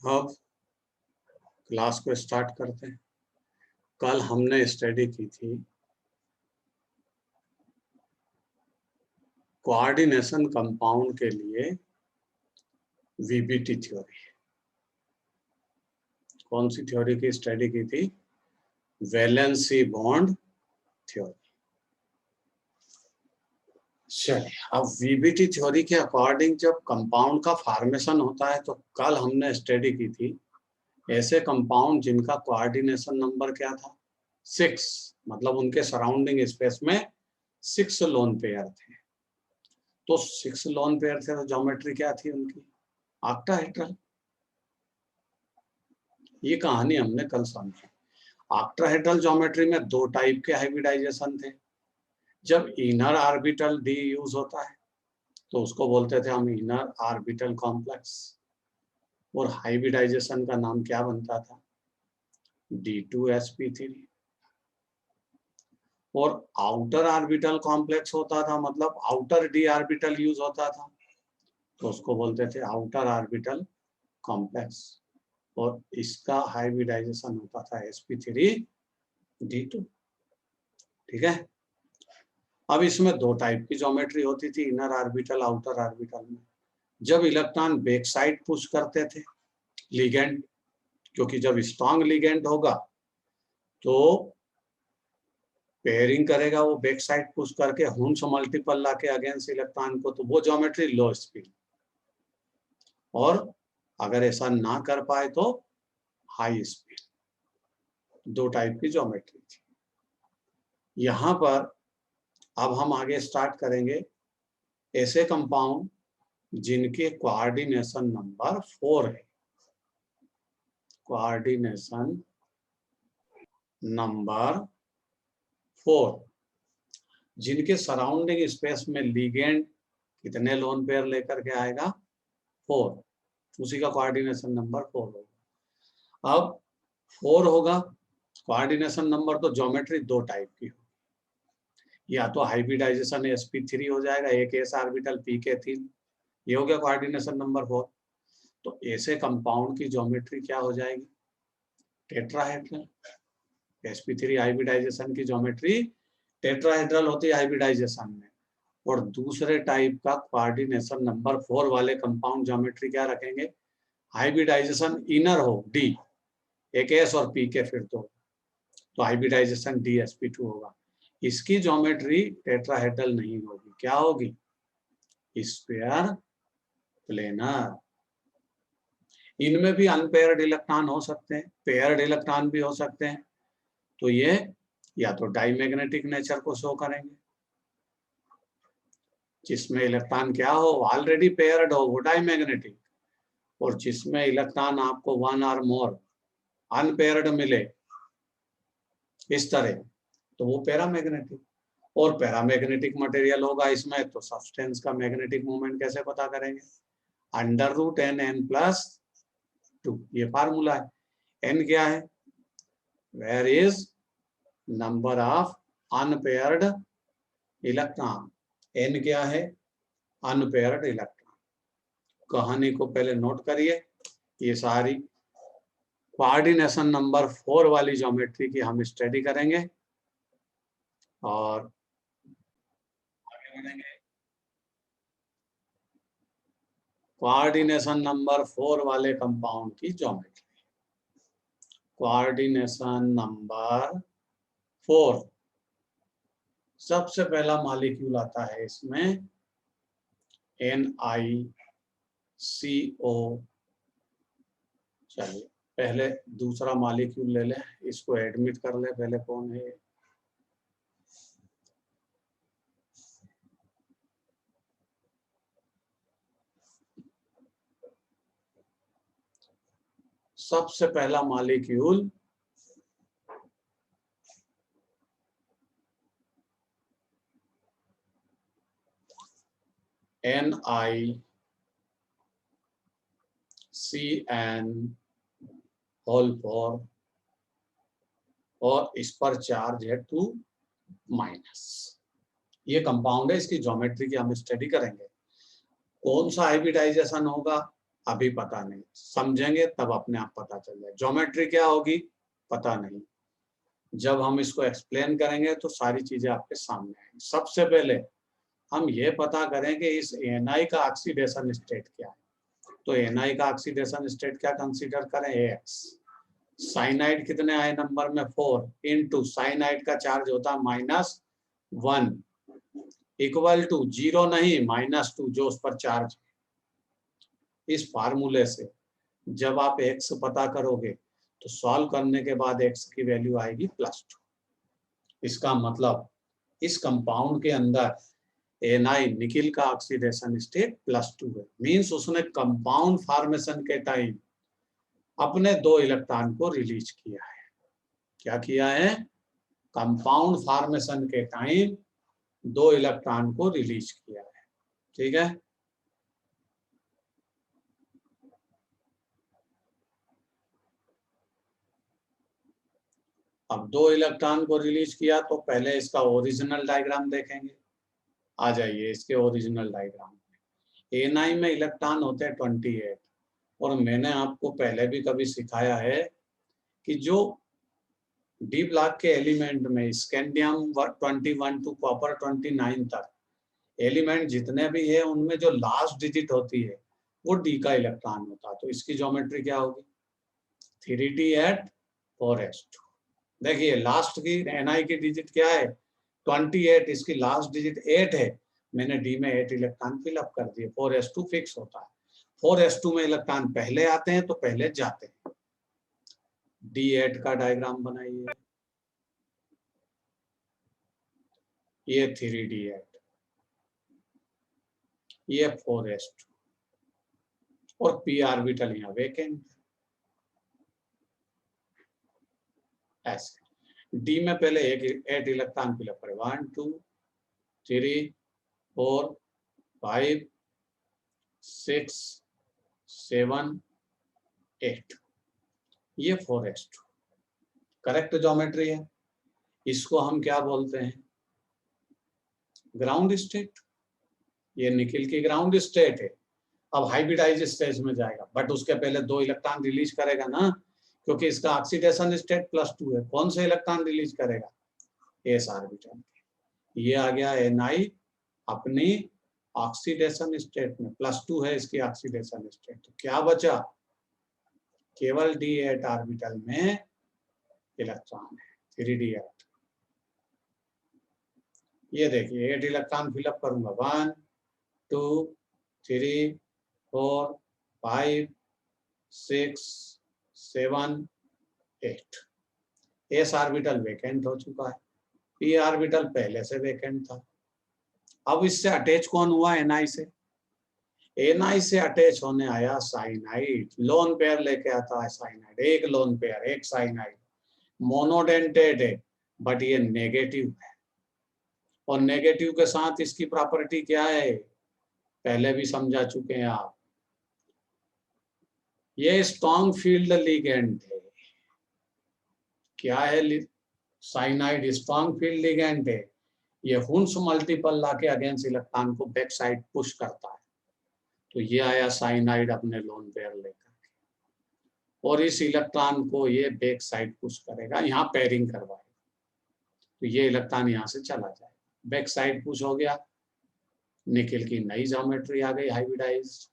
अब क्लास को स्टार्ट करते हैं। कल हमने स्टडी की थी कोऑर्डिनेशन कंपाउंड के लिए वीबीटी थ्योरी। कौन सी थ्योरी की स्टडी की थी? Valency bond theory. चलिए, अब वीबीटी थ्योरी के अकॉर्डिंग जब कंपाउंड का फॉर्मेशन होता है तो कल हमने स्टडी की थी ऐसे कंपाउंड जिनका कोऑर्डिनेशन नंबर क्या था? 6। मतलब उनके सराउंडिंग स्पेस में 6 लोन पेयर थे। तो 6 लोन पेयर थे तो ज्योमेट्री क्या थी उनकी? ऑक्टाहेड्रल। ये कहानी हमने कल समझी। ऑक्टाहेड्रल ज्योमेट्री में 2 टाइप के हाइब्रिडाइजेशन थे। जब इनर ऑर्बिटल डी यूज होता है तो उसको बोलते थे हम इनर ऑर्बिटल कॉम्प्लेक्स, और हाइब्रिडाइजेशन का नाम क्या बनता था? D2sp3। और आउटर ऑर्बिटल कॉम्प्लेक्स होता था, मतलब आउटर डी ऑर्बिटल यूज होता था तो उसको बोलते थे आउटर ऑर्बिटल कॉम्प्लेक्स, और इसका हाइब्रिडाइजेशन होता था sp3d2। ठीक है। अब इसमें 2 टाइप की ज्योमेट्री होती थी इनर ऑर्बिटल आउटर ऑर्बिटल में। जब इलेक्ट्रॉन बैक साइड पुश करते थे लिगेंड, क्योंकि जब स्ट्रॉन्ग लिगेंड होगा तो पेयरिंग करेगा वो बैक साइड पुश करके हुंस मल्टीपल लाके अगेंस्ट इलेक्ट्रॉन को, तो वो ज्योमेट्री लो स्पिन। और अगर ऐसा ना कर पाए तो हाई स्पिन। 2 टाइप की ज्योमेट्री थी। यहां पर अब हम आगे स्टार्ट करेंगे ऐसे कंपाउंड जिनके कोऑर्डिनेशन नंबर 4 है। कोऑर्डिनेशन नंबर 4, जिनके सराउंडिंग स्पेस में लिगेंड कितने लोन पेयर लेकर के आएगा? 4। उसी का कोऑर्डिनेशन नंबर 4 होगा। अब 4 होगा कोऑर्डिनेशन नंबर, तो ज्योमेट्री 2 टाइप की होगी। या तो हाइब्रिडाइजेशन sp3 हो जाएगा, एक s ऑर्बिटल p के 3, ये हो गया कोऑर्डिनेशन नंबर 4। तो ऐसे कंपाउंड की ज्योमेट्री क्या हो जाएगी? टेट्राहेड्रल। sp3 हाइब्रिडाइजेशन की ज्योमेट्री टेट्राहेड्रल होती है हाइब्रिडाइजेशन में। और दूसरे टाइप का कोऑर्डिनेशन नंबर 4 वाले कंपाउंड ज्योमेट्री क्या रखेंगे? हाइब्रिडाइजेशन इनर हो d, एक s और p के फिर 2, तो हाइब्रिडाइजेशन dsp2 होगा। इसकी ज्योमेट्री टेट्राहेड्रल नहीं होगी, क्या होगी? Square planar. इनमें भी अनपेयर्ड इलेक्ट्रॉन हो सकते हैं, पेयर्ड इलेक्ट्रॉन भी हो सकते हैं। तो ये या तो डाईमैग्नेटिक नेचर को शो करेंगे, जिसमें इलेक्ट्रॉन क्या हो? ऑलरेडी पेयर्ड हो, वो डाईमैग्नेटिक। और जिसमें इलेक्ट्रॉन आपको 1 और मोर अनपेयर्ड मिले इस तरह, तो वो पैरामैग्नेटिक। और पैरामैग्नेटिक मटेरियल होगा इसमें, तो सब्सटेंस का मैग्नेटिक मोमेंट कैसे पता करेंगे? √n+2, ये फार्मूला है। n क्या है? Where is number of unpaired electron. n क्या है? Unpaired electron. कहानी को पहले नोट करिए। ये सारी कोऑर्डिनेशन नंबर 4 वाली ज्योमेट्री की हम स्टडी करेंगे और आगे बढ़ेंगे। कोऑर्डिनेशन नंबर 4 वाले कंपाउंड की ज्योमेट्री। कोऑर्डिनेशन नंबर 4, सबसे पहला मॉलिक्यूल आता है इसमें NiCO। चलिए पहले दूसरा मॉलिक्यूल ले ले, इसको एडमिट कर ले पहले, कौन है? सबसे पहला मॉलिक्यूल NiCN⁴ और इस पर चार्ज है 2-। ये कंपाउंड है, इसकी ज्योमेट्री की हम स्टडी करेंगे। कौन सा हाइब्रिडाइजेशन होगा? अभी पता नहीं, समझेंगे तब अपने आप पता चल जाए। ज्योमेट्री क्या होगी पता नहीं, जब हम इसको एक्सप्लेन करेंगे तो सारी चीजें आपके सामने आएंगी। सबसे पहले हम ये पता करें कि इस एनआई का ऑक्सीडेशन स्टेट क्या है। तो एनआई का ऑक्सीडेशन स्टेट क्या कंसीडर करें, एक्स। साइनाइड कितने आए नंबर में 4 इंटू साइनाइड का चार्ज होता है -1 इक्वल टू 0 नहीं -2 जो उस पर चार्ज। इस फार्मूले से जब आप x पता करोगे तो सॉल्व करने के बाद x की वैल्यू आएगी +2। इसका मतलब इस कंपाउंड के अंदर Na निकिल का ऑक्सीडेशन स्टेट +2 है। मींस उसने कंपाउंड फॉर्मेशन के टाइम अपने 2 इलेक्ट्रॉन को रिलीज किया है। क्या किया है, कंपाउंड फॉर्मेशन के टाइम 2 इलेक्ट्रॉन को रिलीज किया है। ठीक है, अब 2 इलेक्ट्रॉन को रिलीज किया तो पहले इसका ओरिजिनल डायग्राम देखेंगे। आ जाइए इसके ओरिजिनल डायग्राम में। Na में इलेक्ट्रॉन होते हैं 28 और मैंने आपको पहले भी कभी सिखाया है कि जो डी ब्लॉक के एलिमेंट में स्कैंडियम 21 टू कॉपर 29 तक एलिमेंट जितने भी है उनमें जो लास्ट डिजिट होती है वो डी का इलेक्ट्रॉन होता है। तो इसकी ज्योमेट्री क्या होगी, 3d at 4s2। देखिए लास्ट की Na की डिजिट क्या है 28, इसकी लास्ट डिजिट 8 है। मैंने डी में 8 इलेक्ट्रॉन फिलअप कर दिए, 4s2 फिक्स होता है। 4s2 में इलेक्ट्रॉन पहले आते हैं तो पहले जाते हैं। D8 का डायग्राम बनाइए, ये 3d8, ये 4s2 और p ऑर्बिटल यहाँ वेकेंट। ऐसे डी में पहले 8 इलेक्ट्रॉन फिलअप करें, 1 2 3 4 5 6 7 8, ये 4s2 करेक्ट ज्योमेट्री है। इसको हम क्या बोलते हैं, ग्राउंड स्टेट। ये निकिल की ग्राउंड स्टेट है। अब हाइब्रिडाइज स्टेज में जाएगा बट उसके पहले 2 इलेक्ट्रॉन रिलीज करेगा ना, क्योंकि इसका ऑक्सीडेशन स्टेट +2 है। कौन से इलेक्ट्रॉन रिलीज करेगा, एस ऑर्बिटल। ये आ गया Na अपनी ऑक्सीडेशन स्टेट में, +2 है इसकी ऑक्सीडेशन स्टेट। तो क्या बचा, केवल D8 ऑर्बिटल में इलेक्ट्रॉन है, 3d8। ये देखिए 8 इलेक्ट्रॉन फिलअप करूंगा, 1 2 3 4 5 6 7 8। एस ऑर्बिटल वेकेंट हो चुका है, पी ऑर्बिटल पहले से वेकेंट था। अब इससे अटैच कौन हुआ, Na से। Na से अटैच होने आया साइनाइड, लोन पेयर लेके आता है साइनाइड, एक लोन पेयर एक साइनाइड, मोनोडेंटेड है बट ये नेगेटिव है। और नेगेटिव के साथ इसकी प्रॉपर्टी क्या है, पहले भी समझा चुके हैं आप, ये स्ट्रॉन्ग फील्ड लिगेंड है। क्या है, साइनाइड स्ट्रॉन्ग फील्ड लिगेंड है। ये हुंस मल्टीपल लाके अगेंस्ट इलेक्ट्रॉन को बैक साइड पुश करता है। तो ये आया साइनाइड अपने लोन पेयर लेकर के, और इस इलेक्ट्रॉन को ये बैक साइड पुश करेगा, यहाँ पेयरिंग करवाएगा। तो ये इलेक्ट्रॉन यहाँ से चला जाएगा, बैक साइड पुश हो गया, निकिल की नई ज्योमेट्री आ गई हाइब्रिडाइज्ड।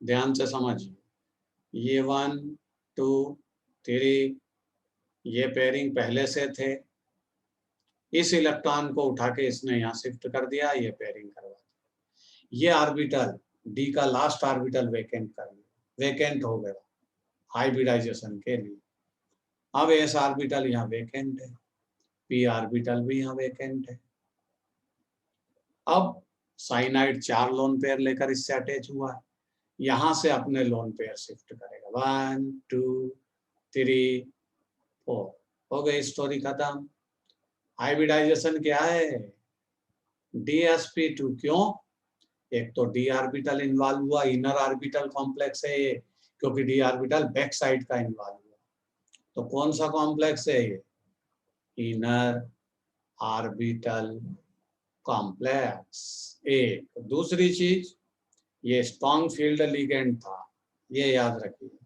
ध्यान से समझिए, ये 1 2 3 ये पेयरिंग पहले से थे, इस इलेक्ट्रॉन को उठा के इसने यहाँ शिफ्ट कर दिया, ये पेयरिंग करवा दी। ये ऑर्बिटल डी का लास्ट ऑर्बिटल वेकेंट कर लिया, वेकेंट हो गया हाइब्रिडाइजेशन के लिए। अब एस ऑर्बिटल यहाँ वेकेंट है, पी ऑर्बिटल भी यहाँ वेकेंट है। अब साइनाइड 4 लोन पेयर लेकर इससे अटैच हुआ है, यहां से अपने लोन पेयर शिफ्ट करेगा, 1 2 3 4, हो गई स्टोरी खत्म। हाइब्रिडाइजेशन क्या है, DsP2। क्यों, एक तो डी ऑर्बिटल इन्वॉल्व हुआ, इनर ऑर्बिटल कॉम्प्लेक्स है ये, क्योंकि डी ऑर्बिटल बैक साइड का इन्वॉल्व हुआ। तो कौन सा कॉम्प्लेक्स है ये, इनर ऑर्बिटल कॉम्प्लेक्स। एक दूसरी चीज, ये स्ट्रॉन्ग फील्ड लिगेंड था, ये याद रखिए।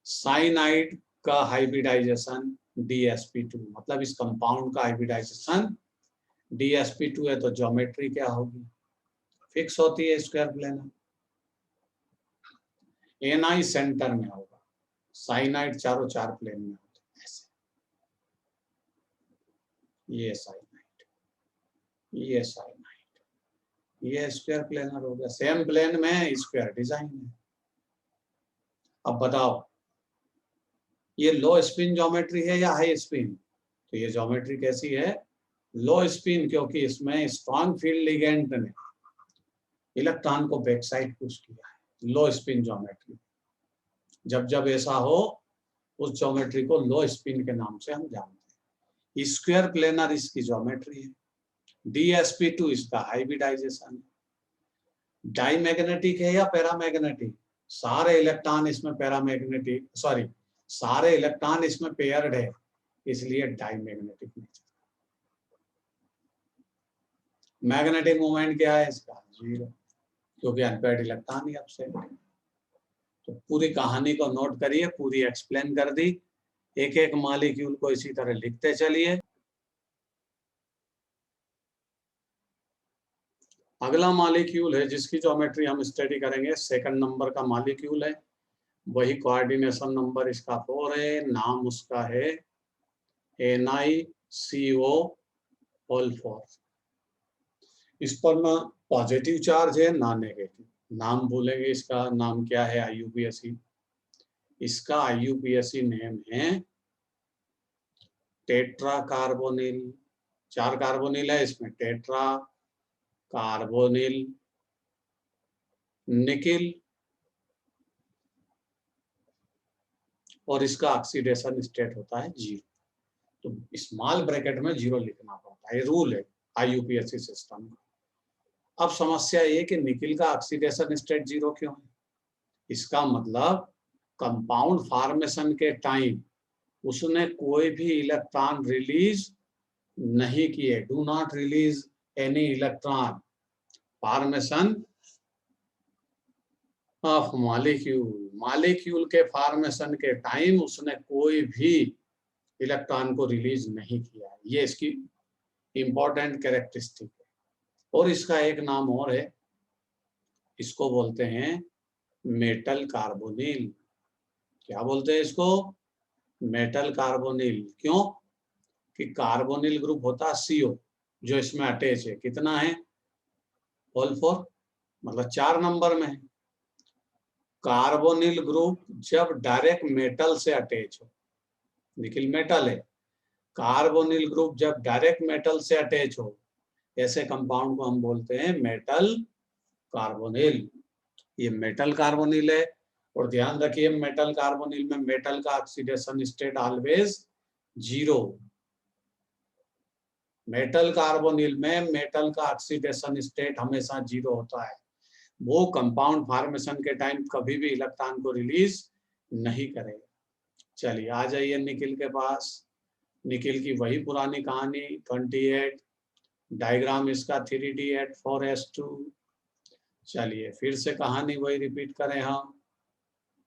साइनाइड का हाइब्रिडाइजेशन DsP2, मतलब इस कंपाउंड का हाइब्रिडाइजेशन DsP2 है, तो ज्योमेट्री क्या होगी, फिक्स होती है स्क्वायर प्लेनर। Na सेंटर में होगा, साइनाइड चारों चार प्लेन में होते हैं ऐसे। ये साइनाइड, ये साइनाइड, ये स्क्वायर प्लेनर हो गया, सेम प्लेन में स्क्वायर डिजाइन है। अब बताओ ये लो स्पिन ज्योमेट्री है या हाई स्पिन, तो ये ज्योमेट्री कैसी है, लो स्पिन, क्योंकि इसमें स्ट्रॉन्ग फील्ड लिगेंड ने इलेक्ट्रॉन को बैक साइड पुश किया है, लो स्पिन ज्योमेट्री। जब जब ऐसा हो उस ज्योमेट्री को लो स्पिन के नाम से हम जानते हैं। स्क्वायर प्लेनर इसकी ज्योमेट्री है, DsP2 इसका हाइब्रिडाइजेशन है। डाईमैग्नेटिक है या पैरामैग्नेटिक, सारे इलेक्ट्रॉन इसमें पैरामैग्नेटिक, सॉरी सारे इलेक्ट्रॉन इसमें पेयर्ड है, इसलिए डाईमैग्नेटिक नेचर। मैग्नेटिक मोमेंट क्या है इसका, 0, क्योंकि अनपेयर्ड इलेक्ट्रॉन ही अपसेट है। तो पूरी कहानी को नोट करिए, पूरी एक्सप्लेन कर दी, एक एक मॉलिक्यूल को इसी तरह लिखते चलिए। अगला मॉलिक्यूल है जिसकी ज्योमेट्री हम स्टडी करेंगे, सेकंड नंबर का मॉलिक्यूल है, वही कोऑर्डिनेशन नंबर इसका 4 है, नाम उसका है NiCO4। इस पर ना पॉजिटिव चार्ज है ना नेगेटिव। नाम बोलेंगे, इसका नाम क्या है, IUPAC। इसका IUPAC नेम है टेट्रा कार्बोनिल। 4 कार्बोनिल है इसमें, टेट्रा कार्बोनिल निकिल, और इसका ऑक्सीडेशन स्टेट होता है 0। तो स्मॉल ब्रैकेट में 0 लिखना पड़ता है, ये रूल है IUPAC सिस्टम का। अब समस्या ये कि निकिल का ऑक्सीडेशन स्टेट 0 क्यों है, इसका मतलब कंपाउंड फॉर्मेशन के टाइम उसने कोई भी इलेक्ट्रॉन रिलीज नहीं किए, do not release any electron, formation of molecule, molecule के फॉर्मेशन के टाइम उसने कोई भी इलेक्ट्रॉन को रिलीज नहीं किया, ये इसकी इंपॉर्टेंट कैरेक्टरिस्टिक है। और इसका एक नाम और है, इसको बोलते हैं मेटल कार्बोनिल। क्या बोलते हैं इसको, मेटल कार्बोनिल। क्यों, कि कार्बोनिल ग्रुप होता है CO जो इसमें अटैच है, कितना है, होल 4, मतलब 4 नंबर में है। कार्बोनिल ग्रुप जब डायरेक्ट मेटल से अटैच हो, निकिल मेटल है, कार्बोनिल ग्रुप जब डायरेक्ट मेटल से अटैच हो, ऐसे कंपाउंड को हम बोलते हैं मेटल कार्बोनिल। ये मेटल कार्बोनिल है, और ध्यान रखिए मेटल कार्बोनिल में मेटल का oxidation state always 0। Metal carbonyl में मेटल का ऑक्सीडेशन स्टेट हमेशा 0 होता है, वो कंपाउंड फॉर्मेशन के टाइम कभी भी इलेक्ट्रॉन को रिलीज नहीं करेगा। चलिए आ जाइए निकिल के पास। निकिल की वही पुरानी कहानी, 28, डायग्राम इसका 3D8 4s2। चलिए फिर से कहानी वही रिपीट करें हम,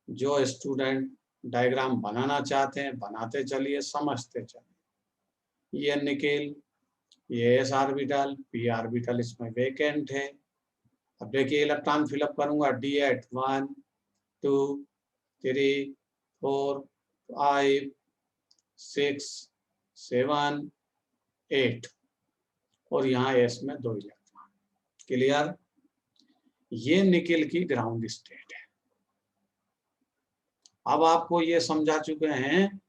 जो स्टूडेंट डायग्राम बनाना चाहते हैं बनाते चलिए, समझते चलिए। ये निकिल, ये s ऑर्बिटल, p ऑर्बिटल इसमें वेकेंट है। अब देखिए इलेक्ट्रॉन फिलअप करूंगा, D8 1 2 3 4 5 6 7 8, और यहाँ S में 2 इलेक्ट्रॉन। क्लियर, ये निकिल की ग्राउंड स्टेट है। अब आपको ये समझा चुके हैं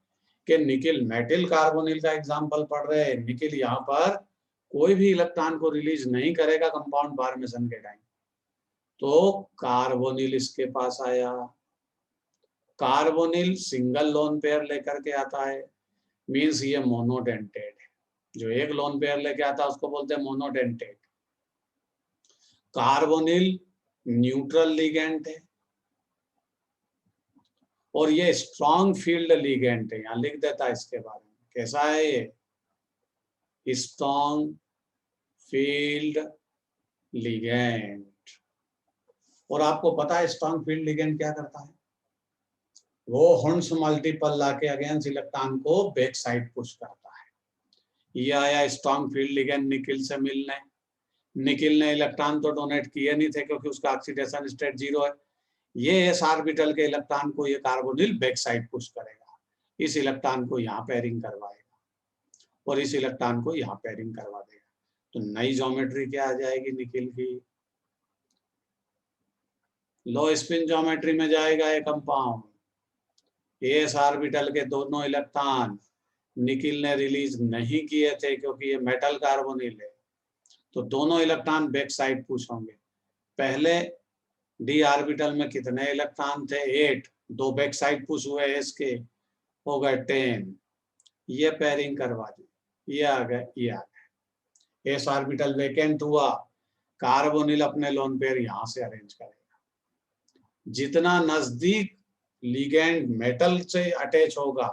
कि निकिल मेटल कार्बोनिल का एग्जाम्पल पढ़ रहे हैं, निकिल यहाँ पर कोई भी इलेक्ट्रॉन को रिलीज नहीं करेगा कंपाउंड फॉर्मेशन के टाइम। तो कार्बोनिल इसके पास आया, कार्बोनिल सिंगल लोन पेयर लेकर के आता है, मींस ये मोनोडेंटेड है। जो एक लोन पेयर लेके आता है उसको बोलते हैं मोनोडेंटेड। कार्बोनिल न्यूट्रल लिगेंड है, और ये स्ट्रॉन्ग फील्ड लिगेंड है, यहां लिख देता है इसके बारे में, कैसा है ये, स्ट्रॉन्ग फील्ड लिगेंड। और आपको पता है स्ट्रॉन्ग फील्ड लिगेंड क्या करता है? वो हॉर्न्स मल्टीपल लाके अगेंस्ट इलेक्ट्रॉन को बैक साइड पुश करता है। ये आया स्ट्रॉन्ग फील्ड लिगेंड निकिल से मिलने। निकिल ने इलेक्ट्रॉन तो डोनेट किए नहीं थे क्योंकि उसका ऑक्सीडेशन स्टेट 0 है। ये एस ऑर्बिटल के इलेक्ट्रॉन को ये कार्बोनिल बैक साइड पुश करेगा, इस इलेक्ट्रॉन को यहाँ पेयरिंग करवाएगा और इस इलेक्ट्रॉन को यहाँ पेयरिंग करवा देगा। तो नई ज्योमेट्री क्या आ जाएगी निकिल की? लो स्पिन ज्योमेट्री में जाएगा ये कंपाउंड। एस ऑर्बिटल के दोनों इलेक्ट्रॉन निकिल ने रिलीज नहीं किए थे क्योंकि ये मेटल कार्बोनिल है, तो दोनों इलेक्ट्रॉन बैक साइड पुश होंगे। पहले डी ऑर्बिटल में कितने इलेक्ट्रॉन थे? 8। 2 बैक साइड पुश हुए एस के, हो गए 10। ये पेयरिंग करवा दी, ये आ गए, ये आ गए। एस ऑर्बिटल वेकेंट हुआ, कार्बोनिल अपने लोन पेयर यहां से अरेंज करेगा। जितना नजदीक लिगेंड मेटल से अटैच होगा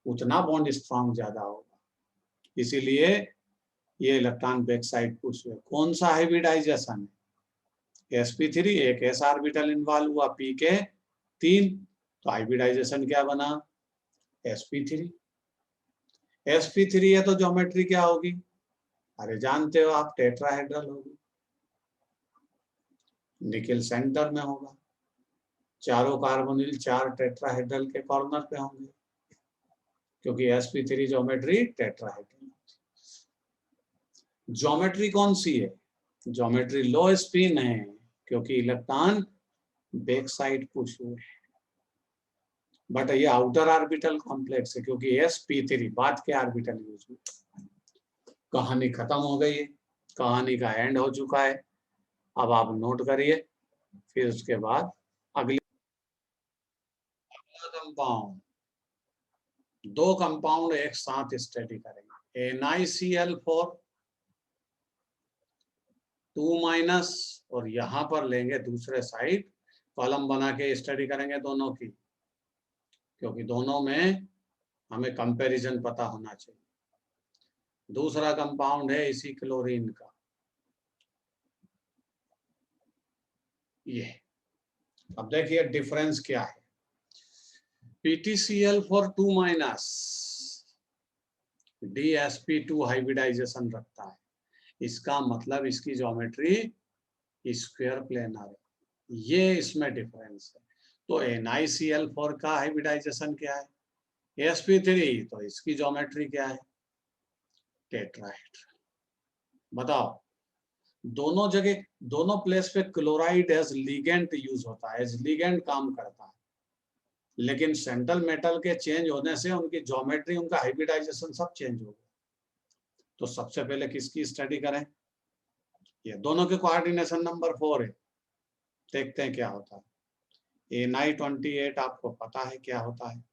उतना बॉन्ड स्ट्रॉन्ग ज्यादा होगा, इसीलिए ये इलेक्ट्रॉन बैक साइड पुश हुए। कौन सा हाइब्रिडाइजेशन है? sp3, एक एस ऑर्बिटल इन्वॉल्व हुआ p के 3, तो हाइब्रिडाइजेशन क्या बना? sp3। sp3 है तो ज्योमेट्री क्या होगी? अरे जानते हो आप, टेट्राहेड्रल होगी। निकिल सेंटर में होगा, चारों कार्बोनिल 4 टेट्राहेड्रल के कॉर्नर पे होंगे क्योंकि sp3 ज्योमेट्री टेट्राहेड्रल। ज्योमेट्री कौन सी है? ज्योमेट्री लो स्पिन है क्योंकि इलेक्ट्रॉन बैक साइड पुश हुए। बट ये आउटर ऑर्बिटल कॉम्प्लेक्स है क्योंकि sp3 बाद के ऑर्बिटल यूज हुए। कहानी खत्म हो गई है, कहानी का एंड हो चुका है। अब आप नोट करिए, फिर उसके बाद अगले कंपाउंड, 2 कंपाउंड एक साथ स्टडी करेंगे। NiCl4 2- और यहां पर लेंगे दूसरे साइड, कॉलम बना के स्टडी करेंगे दोनों की, क्योंकि दोनों में हमें कंपैरिजन पता होना चाहिए। दूसरा कंपाउंड है इसी क्लोरीन का, ये। अब देखिए डिफरेंस क्या है। PtCl4 2- DsP2 हाइब्रिडाइजेशन रखता है, इसका मतलब इसकी ज्योमेट्री स्क्वायर प्लेनर है। ये इसमें डिफरेंस है। तो NiCl4 का हाइब्रिडाइजेशन क्या है? sp3, तो इसकी ज्योमेट्री क्या है? टेट्राहेड्रल। बताओ, दोनों जगह दोनों प्लेस पे क्लोराइड एज लिगेंड यूज होता है, एज लिगेंड काम करता है, लेकिन सेंट्रल मेटल के चेंज होने से उनकी ज्योमेट्री, उनका हाइब्रिडाइजेशन सब चेंज हो गया। तो सबसे पहले किसकी स्टडी करें? ये दोनों के कोऑर्डिनेशन नंबर 4 है, देखते हैं क्या होता है। Ni28 आपको पता है क्या होता है,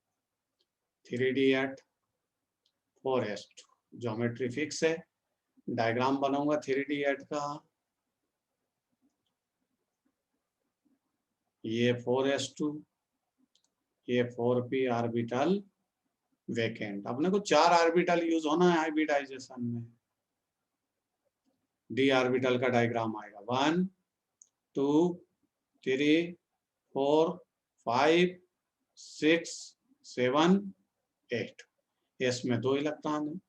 3D8 4s2, ज्योमेट्री फिक्स है। डायग्राम बनाऊंगा 3D8 का, ये 4s2, ये 4p ऑर्बिटल वेकेंट। अपने को 4 ऑर्बिटल यूज होना है हाइब्रिडाइजेशन में। d ऑर्बिटल का डायग्राम आएगा 1 2 3 4 5 6 7 8, s में 2 इलेक्ट्रॉन है।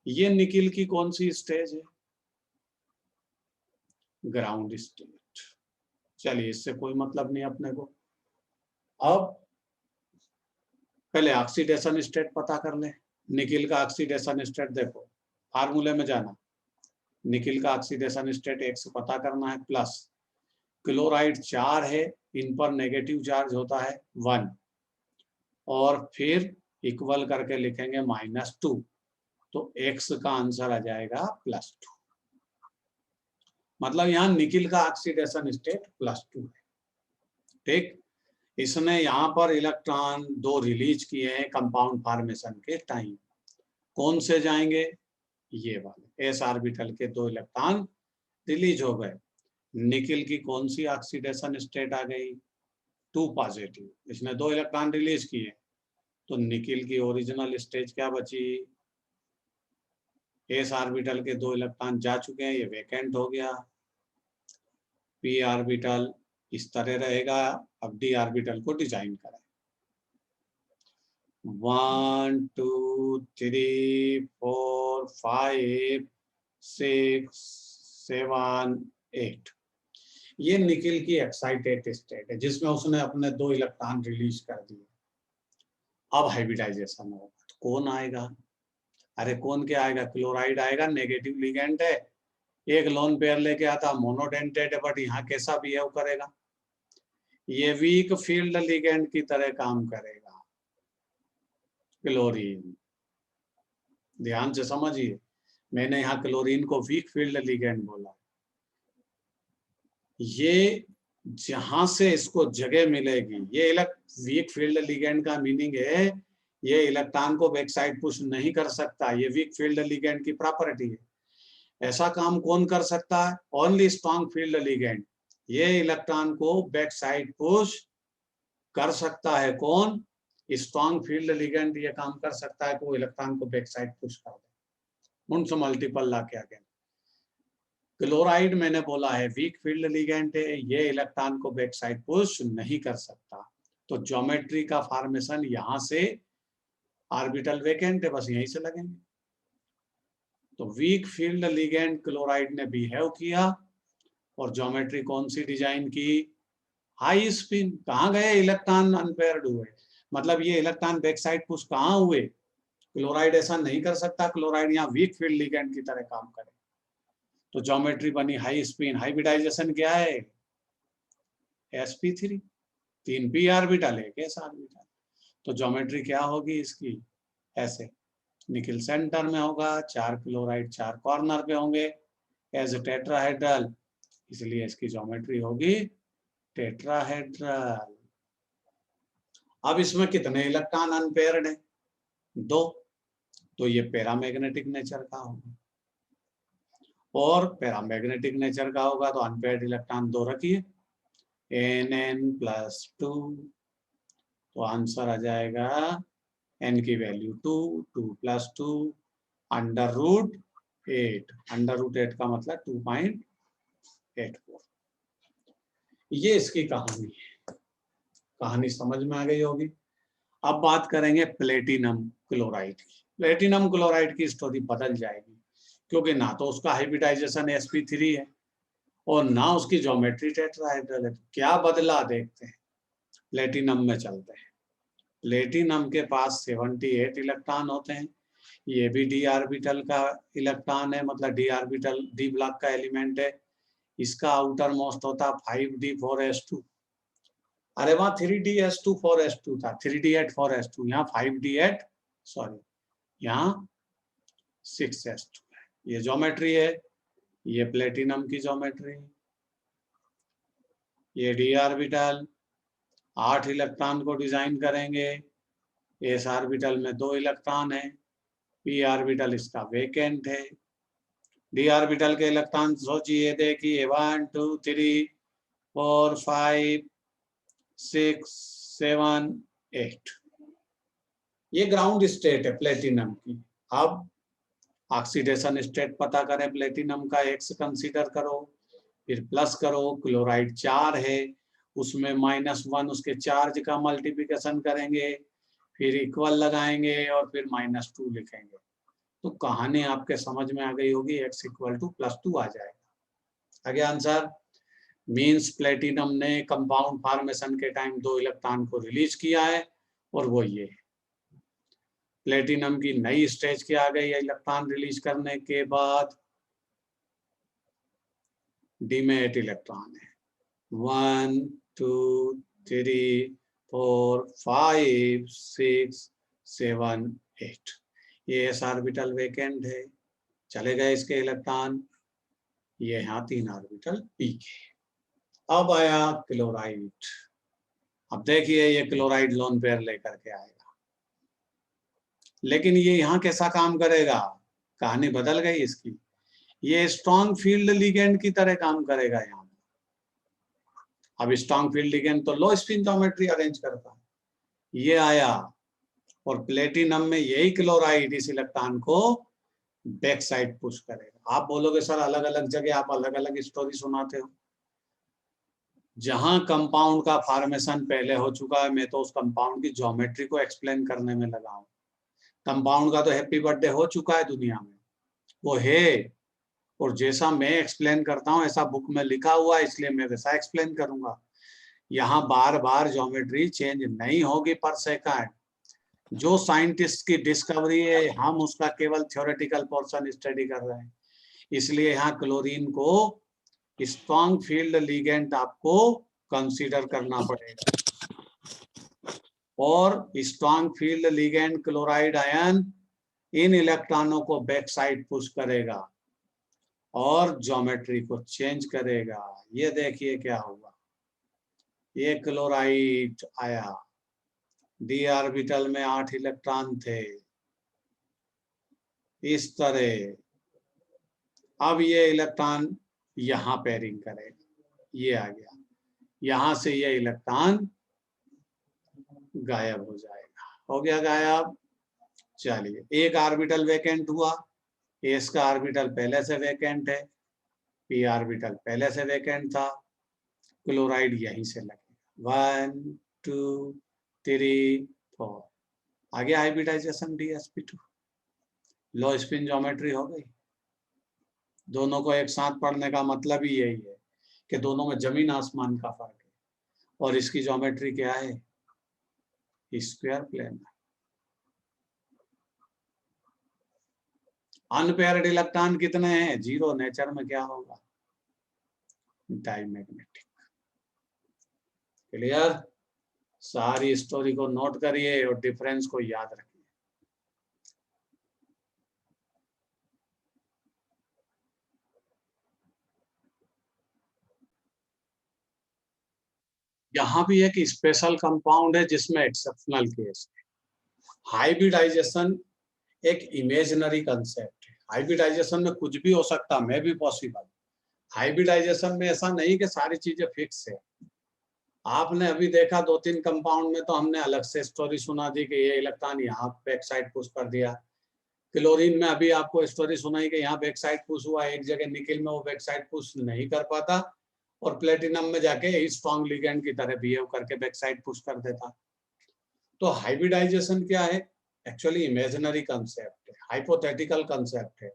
ये निकिल की कौन सी स्टेज है? Ground state. चलिए, इससे कोई मतलब नहीं अपने को। अब पहले ऑक्सीडेशन स्टेट पता कर ले। निकिल का ऑक्सीडेशन स्टेट देखो, फार्मूले में जाना, निकिल का ऑक्सीडेशन स्टेट 1 से पता करना है, प्लस क्लोराइड 4 है, इन पर नेगेटिव चार्ज होता है 1, और फिर इक्वल करके लिखेंगे -2, तो x का आंसर आ जाएगा +2। मतलब यहाँ निकिल का ऑक्सीडेशन स्टेट +2 है। ठीक, इसने यहाँ पर इलेक्ट्रॉन 2 रिलीज किए हैं कंपाउंड फॉर्मेशन के टाइम। कौन से जाएंगे? ये वाले s ऑर्बिटल के 2 इलेक्ट्रॉन रिलीज हो गए। निकिल की कौन सी ऑक्सीडेशन स्टेट आ गई? 2 पॉजिटिव। इसने 2 इलेक्ट्रॉन रिलीज किए, तो निकिल की ओरिजिनल स्टेज क्या बची? s ऑर्बिटल के 2 इलेक्ट्रॉन जा चुके हैं, ये वेकेंट हो गया। p ऑर्बिटल इस तरह रहेगा। अब डी ऑर्बिटल को डिजाइन करें। 1 2 3 4 5 6 7 8 ये निकिल की एक्साइटेड स्टेट है जिसमें उसने अपने 2 इलेक्ट्रॉन रिलीज कर दिए। अब हाइब्रिडाइजेशन होगा तो कौन आएगा? अरे कौन क्या आएगा? क्लोराइड आएगा, नेगेटिव लिगेंड है, एक लोन पेयर लेके आता, मोनोडेंटेट है, बट यहाँ कैसा बिहेव करेगा? ये वीक फील्ड लिगेंड की तरह काम करेगा क्लोरीन। ध्यान से समझिए, मैंने यहाँ क्लोरीन को वीक फील्ड लिगेंड बोला। ये जहां से इसको जगह मिलेगी, ये वीक फील्ड लिगेंड का मीनिंग है ये इलेक्ट्रॉन को बैक साइड पुश नहीं कर सकता। ये वीक फील्ड लिगेंड की प्रॉपर्टी है। ऐसा काम कौन कर सकता है? Only strong field ligand. ये इलेक्ट्रॉन को बैक साइड पुश कर सकता है। कौन? स्ट्रॉन्ग फील्ड लिगेंड ये काम कर सकता है कि वो इलेक्ट्रॉन को बैक साइड पुश कर दे उनसे मल्टीपल ला के आगे। क्लोराइड मैंने बोला है वीक फील्ड लिगेंड है, ये इलेक्ट्रॉन को बैक साइड पुश नहीं कर सकता। तो ज्योमेट्री का फॉर्मेशन यहाँ से ऑर्बिटल वेकेंट है, बस यहीं से लगेंगे। तो वीक फील्ड लिगेंड क्लोराइड ने बिहेव किया और ज्योमेट्री कौन सी डिजाइन की? High spin. कहाँ गए? इलेक्ट्रॉन अनपेयर्ड हुए, मतलब ये इलेक्ट्रॉन बैक साइड पुश कहाँ हुए? क्लोराइड ऐसा नहीं कर सकता। क्लोराइड यहाँ वीक फील्ड लिगेंड की तरह काम करे। तो ज्योमेट्री बनी हाई स्पिन। हाइब्रिडाइजेशन क्या है? sp3, 3 p orbital, 1 s orbital. तो ज्योमेट्री क्या होगी इसकी? ऐसे निकिल सेंटर में होगा, 4 क्लोराइड 4 कॉर्नर पे होंगे एज टेट्राहेड्रल, इसलिए इसकी ज्योमेट्री होगी टेट्राहेड्रल। अब इसमें कितने इलेक्ट्रॉन अनपेयर्ड है? 2। तो ये पैरामैग्नेटिक नेचर का होगा, और पैरामैग्नेटिक नेचर का होगा तो अनपेयर्ड इलेक्ट्रॉन 2 रखिए, Nn+2। तो आंसर आ जाएगा n की वैल्यू 2, 2 + 2 √8। √8 का मतलब 2.84। ये इसकी कहानी है। कहानी समझ में आ गई होगी। अब बात करेंगे प्लेटिनम क्लोराइड की। प्लेटिनम क्लोराइड की स्टोरी बदल जाएगी, क्योंकि ना तो उसका हाइब्रिडाइजेशन sp3 है और ना उसकी ज्योमेट्री टेट्राहेड्रल है। क्या बदला देखते हैं। प्लेटिनम में चलते हैं। प्लेटिनम के पास 78 इलेक्ट्रॉन होते हैं। ये भी डी ऑर्बिटल का इलेक्ट्रॉन है, मतलब डी ऑर्बिटल डी ब्लॉक का एलिमेंट है। इसका आउटर मोस्ट होता 5d4s2। अरे वहां 3d(s2)4s2 था, 3d8(4s2), यहाँ 5d8 सॉरी यहाँ 6s2 है। ये ज्योमेट्री है, ये प्लेटिनम की ज्योमेट्री। ये डी ऑर्बिटल 8 इलेक्ट्रॉन को डिजाइन करेंगे। एस ऑर्बिटल में 2 इलेक्ट्रॉन है, पी ऑर्बिटल इसका वेकेंट है। डी ऑर्बिटल के इलेक्ट्रॉन सोचिए, देखिए 1 2 3 4 5 6 7 8। ये ग्राउंड स्टेट है प्लेटिनम की। अब ऑक्सीडेशन स्टेट पता करें प्लेटिनम का, X कंसीडर करो, फिर प्लस करो। क्लोराइड 4 है, उसमें -1 उसके चार्ज का मल्टीप्लिकेशन करेंगे, फिर इक्वल लगाएंगे और फिर -2 लिखेंगे। तो कहानी आपके समझ में आ गई होगी। X = +2 आ जाएगा। आगे आंसर मींस प्लेटिनम ने कंपाउंड फॉर्मेशन के टाइम 2 इलेक्ट्रॉन को रिलीज किया है, और वो ये है। प्लेटिनम की नई स्टेज क्या आ गई है इलेक्ट्रॉन रिलीज करने के बाद? डी में 8 इलेक्ट्रॉन है। 1 2 3 4 5 6 7 8। ये एस ऑर्बिटल वेकेंट है, चले गए इसके इलेक्ट्रॉन। ये यहाँ 3 ऑर्बिटल पी के। अब आया क्लोराइड। अब देखिए ये क्लोराइड लोन पेयर लेकर के आएगा, लेकिन ये यहाँ कैसा काम करेगा? कहानी बदल गई इसकी। ये स्ट्रॉन्ग फील्ड लिगेंड की तरह काम करेगा यहाँ। अब स्ट्रॉन्ग फील्ड लिगेंड तो लो स्पिन ज्योमेट्री अरेंज करता है। ये आया और प्लेटिनम में यही क्लोराइड इस इलेक्ट्रॉन को बैक साइड पुश करेगा। आप बोलोगे सर अलग अलग जगह आप अलग अलग स्टोरी सुनाते हो। जहां कंपाउंड का फॉर्मेशन पहले हो चुका है, मैं तो उस कंपाउंड की ज्योमेट्री को एक्सप्लेन करने में लगा हूं। कंपाउंड का तो हैप्पी बर्थडे हो चुका है दुनिया में, वो है, और जैसा मैं एक्सप्लेन करता हूँ ऐसा बुक में लिखा हुआ है, इसलिए मैं वैसा एक्सप्लेन करूंगा। यहाँ बार बार ज्योमेट्री चेंज नहीं होगी पर सेकंड। जो साइंटिस्ट की डिस्कवरी है हम उसका केवल थ्योरेटिकल पोर्शन स्टडी कर रहे हैं, इसलिए यहाँ क्लोरीन को स्ट्रॉन्ग फील्ड लिगेंड आपको कंसीडर करना पड़ेगा, और strong field ligand chloride ion इन इलेक्ट्रॉनों को बैक साइड पुश करेगा और ज्योमेट्री को चेंज करेगा। ये देखिए क्या हुआ, ये क्लोराइड आया, डी ऑर्बिटल में 8 इलेक्ट्रॉन थे इस तरह। अब ये इलेक्ट्रॉन यहाँ पेयरिंग करेगा, ये आ गया, यहां से ये इलेक्ट्रॉन गायब हो जाएगा, हो गया गायब। चलिए, एक ऑर्बिटल वैकेंट हुआ, एस का ऑर्बिटल पहले से वैकेंट है, पी ऑर्बिटल पहले से वैकेंट था, क्लोराइड यहीं से लगेगा, 1 2 3 4, आगे हाइब्रिडाइजेशन dsp2, लो स्पिन ज्योमेट्री हो गई। दोनों को एक साथ पढ़ने का मतलब ही यही है कि दोनों में जमीन आसमान का फर्क है, और इसकी ज्योमेट्री क्या है, स्क्वायर प्लेन। अनपेयर्ड इलेक्ट्रॉन कितने हैं, 0, नेचर में क्या होगा, डायमैग्नेटिक। क्लियर, सारी स्टोरी को नोट करिए और डिफरेंस को याद रखिए। यहाँ भी एक स्पेशल कंपाउंड है जिसमें एक्सेप्शनल केस है। हाइब्रिडाइजेशन एक इमेजिनरी कंसेप्ट है, हाइब्रिडाइजेशन में कुछ भी हो सकता, मैं भी पॉसिबल। हाइब्रिडाइजेशन में ऐसा नहीं कि सारी चीजें फिक्स है। आपने अभी देखा 2-3 कंपाउंड में तो हमने अलग से स्टोरी सुना दी कि ये इलेक्ट्रॉन यहाँ बैक साइड पुश कर दिया। क्लोरीन में अभी आपको स्टोरी सुनाई कि यहाँ बैक साइड पुश हुआ, एक जगह निकिल में वो बैक साइड पुश नहीं कर पाता, और प्लेटिनम में जाके स्ट्रॉन्ग लिगेंड की तरह बिहेव करके बैक साइड पुश कर देता। तो हाइब्रिडाइजेशन क्या है, एक्चुअली इमेजिनरी कंसेप्ट है, हाइपोथेटिकल कंसेप्ट है,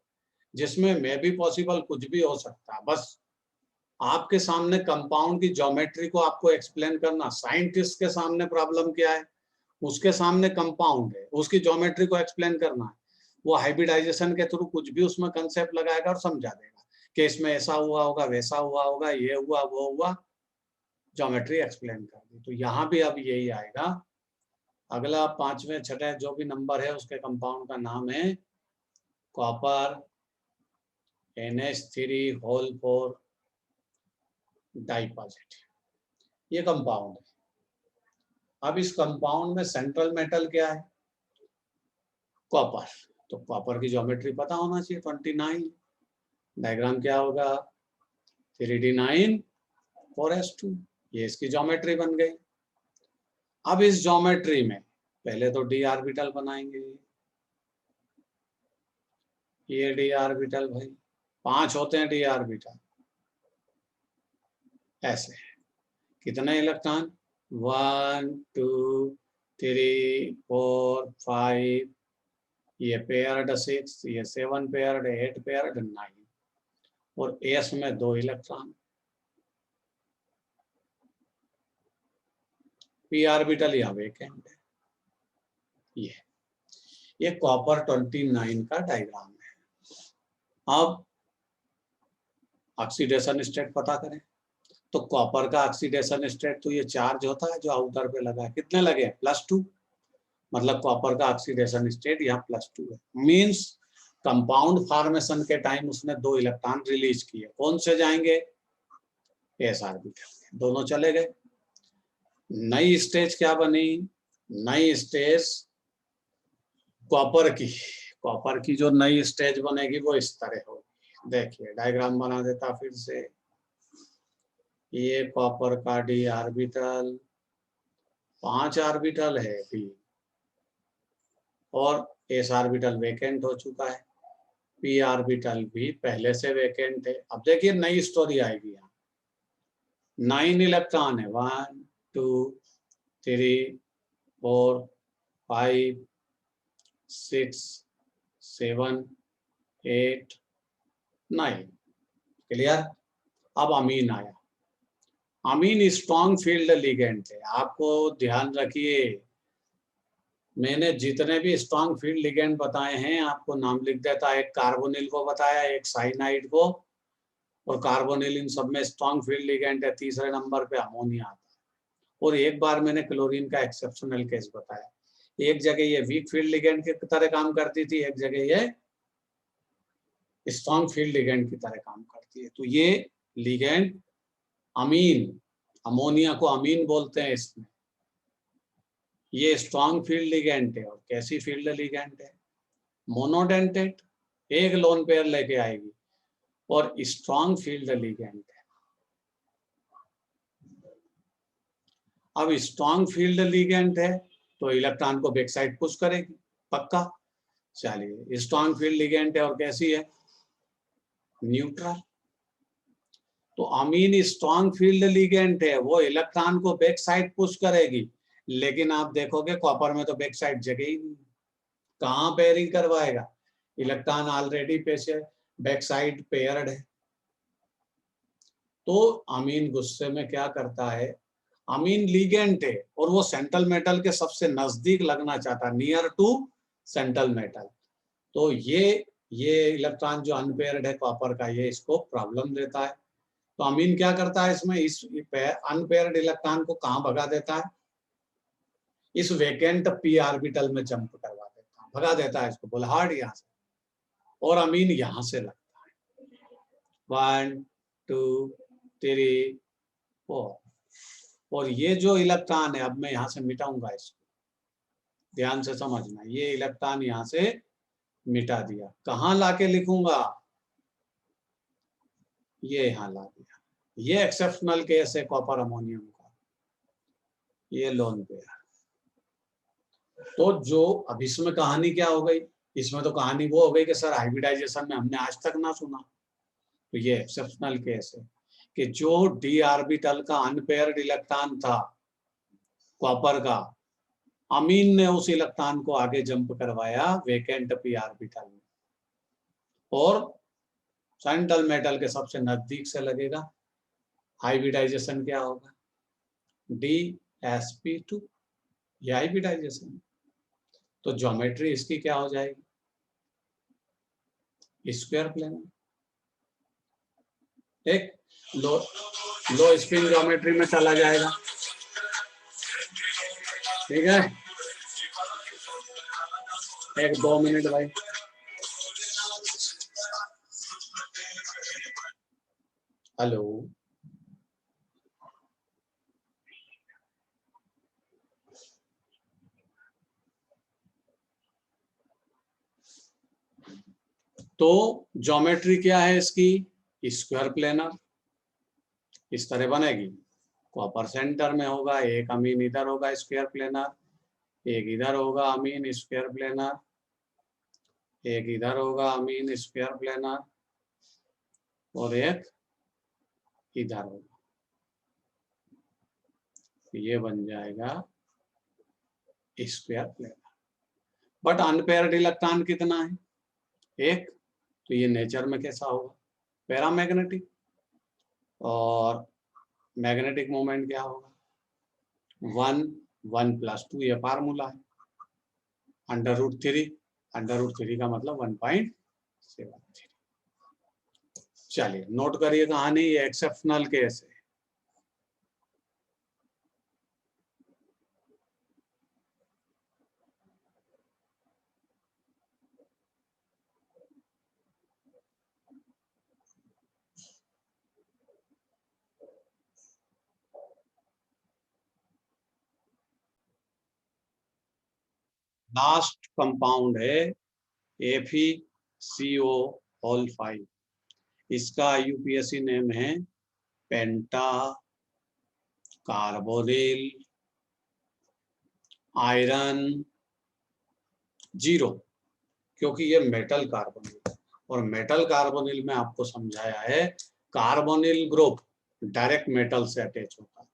जिसमें मैं भी पॉसिबल, कुछ भी हो सकता है। बस आपके सामने कंपाउंड की ज्योमेट्री को आपको एक्सप्लेन करना, साइंटिस्ट के सामने प्रॉब्लम क्या है, उसके सामने कंपाउंड है, उसकी ज्योमेट्री को एक्सप्लेन करना है। वो हाइब्रिडाइजेशन के थ्रू कुछ भी उसमें कंसेप्ट लगाएगा और समझा देगा कि इसमें ऐसा हुआ होगा, वैसा हुआ होगा, ये हुआ वो हुआ, ज्योमेट्री एक्सप्लेन कर दी। तो यहाँ भी अब यही आएगा। अगला 5वें 6ठे जो भी नंबर है उसके कंपाउंड का नाम है कॉपर NH3 डाइपॉजिट, ये कंपाउंड है। अब इस कंपाउंड में सेंट्रल मेटल क्या है, कॉपर। तो कॉपर की ज्योमेट्री पता होना चाहिए, 29। डायग्राम क्या होगा, 3d9 4s2, ये इसकी ज्योमेट्री बन गई। अब इस ज्योमेट्री में पहले तो d ऑर्बिटल बनाएंगे, ये d ऑर्बिटल भाई 5 होते हैं d ऑर्बिटल, ऐसे कितने इलेक्ट्रॉन, 1 2 3 4 5, ये पेयर्ड 6, ये 7 पेयर्ड, 8 पेयर्ड, 9, और s में 2 इलेक्ट्रॉन। p ऑर्बिटल यहाँ वेकेंट है। ये कॉपर 29 का डायग्राम है। अब ऑक्सीडेशन स्टेट पता करें, तो कॉपर का ऑक्सीडेशन स्टेट तो ये चार्ज होता है जो आउटर पे लगा है, कितने लगे, +2, मतलब कॉपर का ऑक्सीडेशन स्टेट यहाँ +2 है। मींस कंपाउंड फॉर्मेशन के टाइम उसने 2 इलेक्ट्रॉन रिलीज किए, कौन से जाएंगे, s ऑर्बिटल, दोनों चले गए। नई स्टेज क्या बनी, नई स्टेज कॉपर की जो नई स्टेज बनेगी वो इस तरह होगी। देखिए डायग्राम बना देता फिर से, ये कॉपर का d ऑर्बिटल, 5 ऑर्बिटल है p, और s ऑर्बिटल वेकेंट हो चुका है, p ऑर्बिटल भी पहले से वेकेंट है। अब देखिए नई स्टोरी आएगी यहाँ, 9 इलेक्ट्रॉन है, 1 2 3 4 5 6 7 8 9। क्लियर। अब अमीन आया। अमीन स्ट्रॉन्ग फील्ड लिगेंड है। आपको ध्यान रखिए, मैंने जितने भी स्ट्रॉन्ग फील्ड लिगेंड बताए हैं आपको नाम लिख देता। एक कार्बोनिल को बताया, एक साइनाइड को, और कार्बोनिल इन सब में स्ट्रॉन्ग फील्ड लिगेंड है। तीसरे नंबर पे अमोनिया आता है। और एक बार मैंने क्लोरीन का एक्सेप्शनल केस बताया। एक जगह ये वीक फील्ड लिगेंड की तरह काम करती थी, एक जगह ये स्ट्रॉन्ग फील्ड लिगेंड की तरह काम करती है। तो ये लिगेंड अमीन, अमोनिया को अमीन बोलते हैं इसमें। ये स्ट्रॉन्ग फील्ड लिगेंड है। और कैसी फील्ड लिगेंड है? मोनोडेंटेट, एक लोन पेयर लेके आएगी, और स्ट्रॉन्ग फील्ड लिगेंड है। अब स्ट्रॉन्ग फील्ड लिगेंड है तो इलेक्ट्रॉन को बैक साइड पुश करेगी, पक्का। चलिए, स्ट्रॉन्ग फील्ड लिगेंड है और कैसी है? न्यूट्रल। तो अमीन स्ट्रॉन्ग फील्ड लिगेंड है, वो इलेक्ट्रॉन को बैक साइड पुश करेगी। लेकिन आप देखोगे कॉपर में तो बैक साइड जगह ही नहीं, कहाँ पेयरिंग करवाएगा? इलेक्ट्रॉन ऑलरेडी पैसे बैक साइड पेयर्ड है। तो अमीन गुस्से में क्या करता है? अमीन लिगेंड है और वो सेंट्रल मेटल के सबसे नजदीक लगना चाहता है, नियर टू सेंट्रल मेटल। तो ये इलेक्ट्रॉन जो अनपेयर्ड है कॉपर का, ये इसको प्रॉब्लम देता है। तो अमीन क्या करता है इसमें? इस अनपेयर्ड इलेक्ट्रॉन को कहाँ भगा देता है? इस वेकेंट पी ऑर्बिटल में जंप करवा देता है, भगा देता है इसको बुलहार्ड यहाँ से, और अमीन यहाँ से लगता है। 1 2 3 4। और ये जो इलेक्ट्रॉन है, अब मैं यहाँ से मिटाऊंगा इसको, ध्यान से समझना। ये इलेक्ट्रॉन यहाँ से मिटा दिया, कहाँ लाके लिखूंगा? ये यहाँ ला दिया। ये एक्सेप्शनल केस है कॉपर अमोनियम का, ये लोन पेयर। तो जो अब इसमें कहानी क्या हो गई? इसमें तो कहानी वो हो गई कि सर हाइब्रिडाइजेशन में हमने आज तक ना सुना। तो ये एक्सेप्शनल केस है कि जो डी ऑर्बिटल का अनपेयर्ड इलेक्ट्रॉन था कॉपर का, अमीन ने उस इलेक्ट्रॉन को आगे जंप करवाया वेकेंट पी ऑर्बिटल में, और सेंट्रल मेटल के सबसे नजदीक से लगेगा। हाइब्रिडाइजेशन क्या होगा? DsP2, ये हाइब्रिडाइजेशन। तो ज्योमेट्री इसकी क्या हो जाएगी? Square plane. एक लो स्पिन ज्योमेट्री में चला जाएगा। ठीक है, 1-2 मिनट भाई। हेलो, तो ज्योमेट्री क्या है इसकी? Square planar. इस तरह बनेगी। कॉपर सेंटर में होगा, एक अमीन इधर होगा स्क्वायर प्लेनर, एक इधर होगा अमीन स्क्वायर प्लेनर, एक इधर होगा अमीन स्क्वायर प्लेनर, और एक इधर होगा। ये बन जाएगा square planar. But unpaired electron कितना है? एक। तो ये नेचर में कैसा होगा? पैरामैग्नेटिक। और मैग्नेटिक मोमेंट क्या होगा? 1 1 + 2, ये फार्मूला है। √3, √3 का मतलब 1.73। चलिए नोट करिए कहानी, ये एक्सेप्शनल केस है। लास्ट कंपाउंड है FeCO5। इसका यूपीएससी नेम है पेंटा कार्बोनिल आयरन 0, क्योंकि ये मेटल कार्बोनिल है। और मेटल कार्बोनिल में आपको समझाया है कार्बोनिल ग्रुप डायरेक्ट मेटल से अटैच होता है,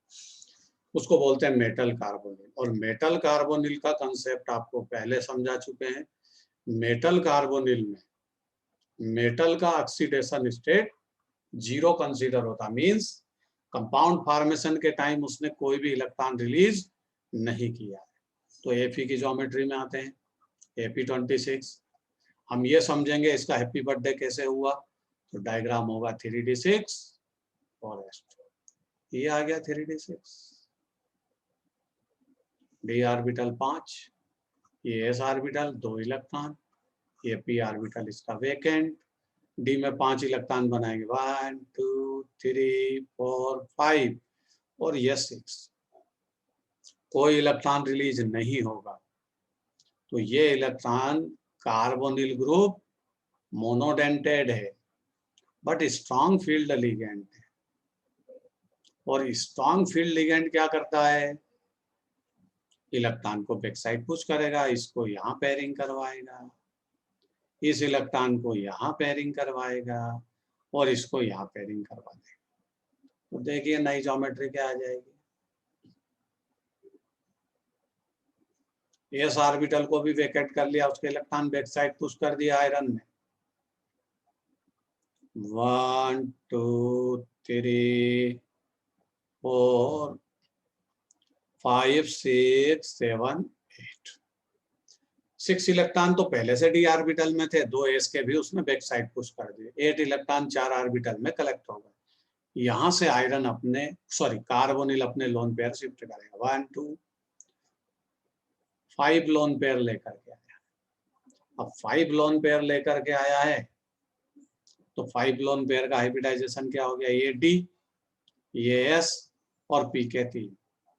उसको बोलते हैं मेटल कार्बोनिल। और मेटल कार्बोनिल का कंसेप्ट आपको पहले समझा चुके हैं। मेटल कार्बोनिल में मेटल का ऑक्सीडेशन स्टेट 0 कंसीडर होता, मींस कंपाउंड फॉर्मेशन के टाइम उसने कोई भी इलेक्ट्रॉन रिलीज नहीं किया है। तो Fe की ज्योमेट्री में आते हैं, Fe26। हम ये समझेंगे इसका हैप्पी बर्थडे कैसे हुआ, तो डायग्राम होगा 3d6 और S2। ये आ गया 3d6, d ऑर्बिटल 5, ये s ऑर्बिटल 2 इलेक्ट्रॉन, ये p ऑर्बिटल इसका वेकेंट, d में 5 इलेक्ट्रॉन बनाएंगे, 1 2 3 4 5 और ये 6, कोई इलेक्ट्रॉन रिलीज नहीं होगा। तो ये इलेक्ट्रॉन कार्बोनिल ग्रुप मोनोडेंटेड है बट स्ट्रॉन्ग फील्ड लिगेंड है। और स्ट्रॉन्ग फील्ड लिगेंड क्या करता है, इलेक्ट्रॉन को बैक साइड पुश करेगा, इसको यहाँ पेयरिंग करवाएगा, इस इलेक्ट्रॉन को यहाँ पेयरिंग करवाएगा और इसको यहाँ पेयरिंग करवा देगा। तो देखिए नई ज्योमेट्री क्या आ जाएगी। एस ऑर्बिटल को भी वेकेट कर लिया, उसके इलेक्ट्रॉन बैक साइड पुश कर दिया आयरन में, 1 2 3 4 5 6 7 8, 6 इलेक्ट्रॉन तो पहले से डी ऑर्बिटल में थे, 2 एस के भी उसने बैक साइड पुश कर दिए, 8 इलेक्ट्रॉन 4 ऑर्बिटल में कलेक्ट हो गए। यहां से आयरन अपने कार्बोनिल अपने लोन पेयर शिफ्ट करेगा, 1 2 5 लोन पेयर लेकर के आया। अब 5 लोन पेयर लेकर के आया है तो 5 लोन पेयर का हाइब्रिडाइजेशन क्या हो गया, ये डी, ये एस और पी के 3।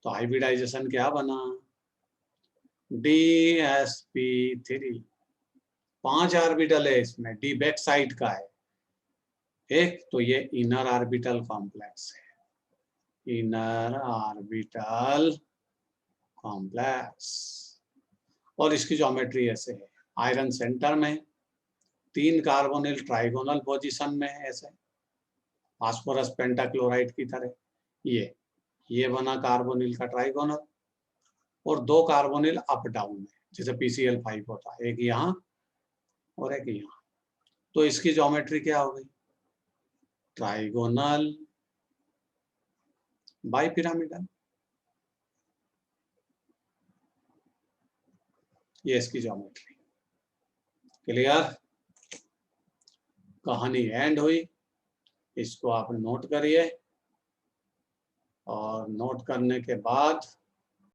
तो हाइब्रिडाइजेशन क्या बना, DsP3। 5 ऑर्बिटल है इसमें, डी बैक साइड का है एक, तो ये इनर ऑर्बिटल कॉम्प्लेक्स है, इनर ऑर्बिटल कॉम्प्लेक्स। और इसकी ज्योमेट्री ऐसे है, आयरन सेंटर में, 3 कार्बोनिल ट्राइगोनल पोजीशन में है ऐसे, फास्फोरस पेंटाक्लोराइड की तरह। ये बना कार्बोनिल का ट्राइगोनल, और 2 कार्बोनिल अप डाउन में, जैसे PCl5 होता है, एक यहाँ और एक यहाँ। तो इसकी ज्योमेट्री क्या हो गई, ट्राइगोनल बाइपिरामिडल। ये इसकी ज्योमेट्री। क्लियर, कहानी एंड हुई। इसको आप नोट करिए और नोट करने के बाद